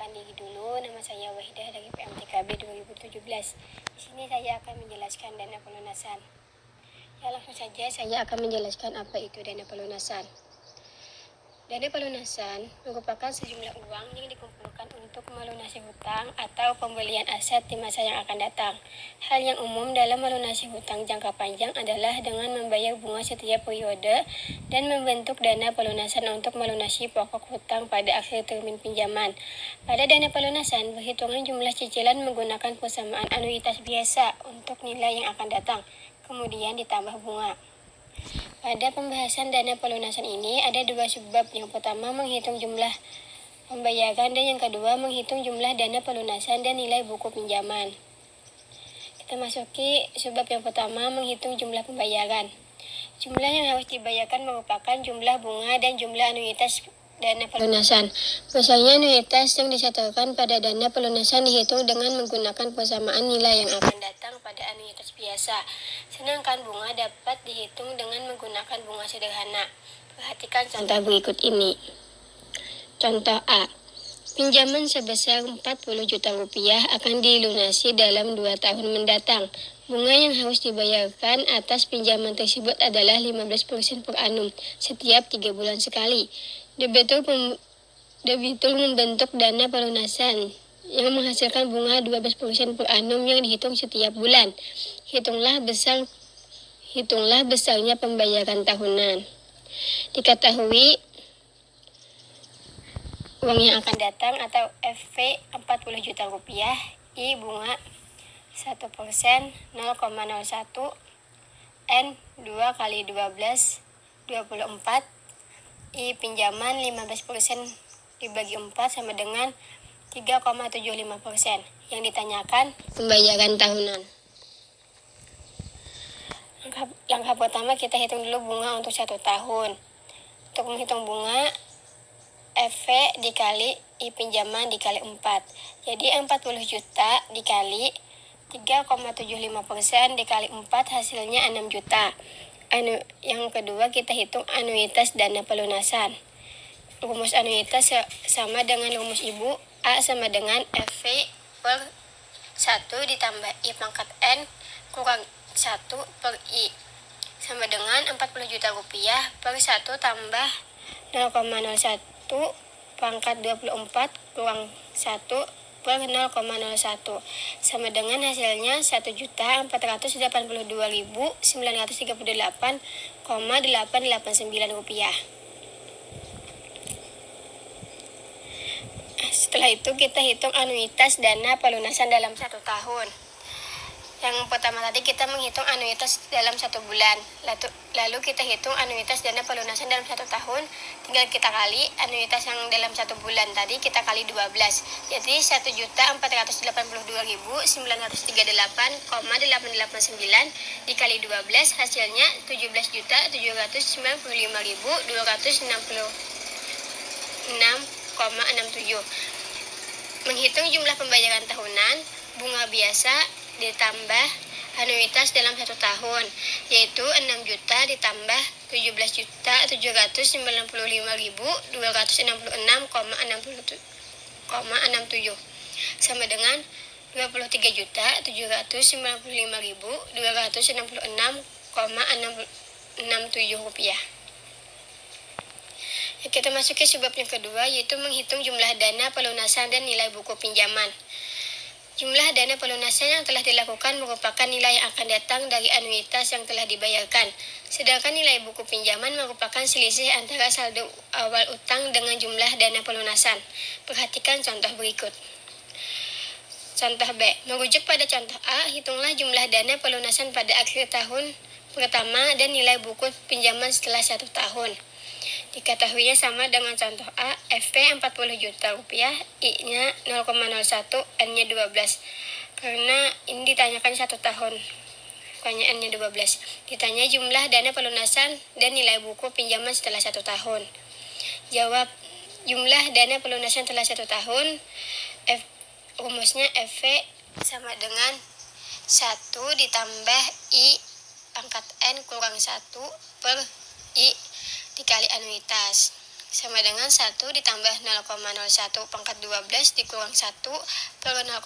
perkenalkan diri dulu. Nama saya Wahidah dari PMTKB 2017. Di sini saya akan menjelaskan dana pelunasan. Ya, langsung saja saya akan menjelaskan apa itu dana pelunasan. Dana pelunasan merupakan sejumlah uang yang dikumpulkan untuk melunasi hutang atau pembelian aset di masa yang akan datang. Hal yang umum dalam melunasi hutang jangka panjang adalah dengan membayar bunga setiap periode dan membentuk dana pelunasan untuk melunasi pokok hutang pada akhir termin pinjaman. Pada dana pelunasan, perhitungan jumlah cicilan menggunakan persamaan anuitas biasa untuk nilai yang akan datang, kemudian ditambah bunga. Pada pembahasan dana pelunasan ini ada dua subbab. Yang pertama menghitung jumlah pembayaran dan yang kedua menghitung jumlah dana pelunasan dan nilai buku pinjaman. Kita masuki subbab yang pertama, menghitung jumlah pembayaran. Jumlah yang harus dibayarkan merupakan jumlah bunga dan jumlah anuitas dana pelunasan. Misalnya anuitas yang disetorkan pada dana pelunasan dihitung dengan menggunakan persamaan nilai yang akan datang pada anuitas biasa. Sedangkan bunga dapat dihitung dengan menggunakan bunga sederhana. Perhatikan contoh berikut ini. Contoh A. Pinjaman sebesar 40 juta rupiah akan dilunasi dalam 2 tahun mendatang. Bunga yang harus dibayarkan atas pinjaman tersebut adalah 15% per annum setiap 3 bulan sekali. Debitur membentuk dana pelunasan yang menghasilkan bunga 12% per annum yang dihitung setiap bulan. Hitunglah besarnya pembayaran tahunan. Diketahui uang yang akan datang atau FV 40 juta rupiah, I bunga 1%, 0,01, N 2 kali 12, 24, I pinjaman 15% dibagi 4 sama dengan 3,75%. Yang ditanyakan pembayaran tahunan. Langkah pertama kita hitung dulu bunga untuk 1 tahun. Untuk menghitung bunga, FV dikali I pinjaman dikali 4. Jadi 40 juta dikali 3,75% dikali 4 hasilnya 6 juta. Yang kedua kita hitung anuitas dana pelunasan. Rumus anuitas sama dengan rumus ibu. A sama dengan FV per 1 ditambah I pangkat N kurang 1 per I sama dengan 40 juta rupiah per 1 tambah 0,01 pangkat 24 kurang 1 per 0,01 sama dengan hasilnya 1.422.938,889 rupiah. Setelah itu kita hitung anuitas dana pelunasan dalam 1 tahun. Yang pertama tadi kita menghitung anuitas dalam 1 bulan. Lalu kita hitung anuitas dana pelunasan dalam 1 tahun. Tinggal kita kali anuitas yang dalam 1 bulan tadi kita kali 12. Jadi 1.482.938,889 dikali 12 hasilnya 17.795.266,67. Menghitung jumlah pembayaran tahunan, bunga biasa ditambah anuitas dalam 1 tahun, yaitu 6 juta ditambah 17.266,67 sama dengan 23.795.266,67 rupiah. Kita masuki subbab yang kedua, yaitu menghitung jumlah dana pelunasan dan nilai buku pinjaman. Jumlah dana pelunasan yang telah dilakukan merupakan nilai yang akan datang dari anuitas yang telah dibayarkan. Sedangkan nilai buku pinjaman merupakan selisih antara saldo awal utang dengan jumlah dana pelunasan. Perhatikan contoh berikut. Contoh B. Merujuk pada contoh A, hitunglah jumlah dana pelunasan pada akhir tahun pertama dan nilai buku pinjaman setelah 1 tahun. Diketahuinya sama dengan contoh A, FV 40 juta rupiah, I-nya 0,01, N-nya 12. Karena ini ditanyakan 1 tahun, pertanyaannya 12. Ditanya jumlah dana pelunasan dan nilai buku pinjaman setelah 1 tahun. Jawab, jumlah dana pelunasan setelah 1 tahun, rumusnya FV sama dengan 1 ditambah I pangkat N kurang 1 per I dikali anuitas. sama dengan 1 ditambah 0,01 pangkat 12 dikurang 1 per 0,01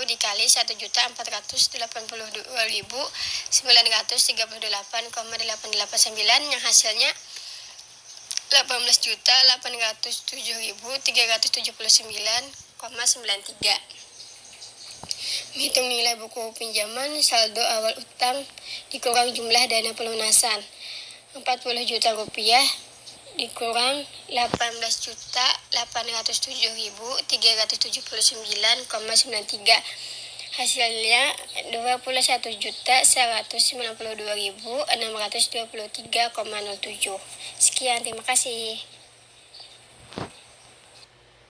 dikali 1.482.938,889 yang hasilnya 18.807.379,93. Menghitung nilai buku pinjaman, saldo awal utang dikurang jumlah dana pelunasan. 40 juta rupiah dikurang 18.807.379,93. Hasilnya 21.192.623,07. Sekian, terima kasih.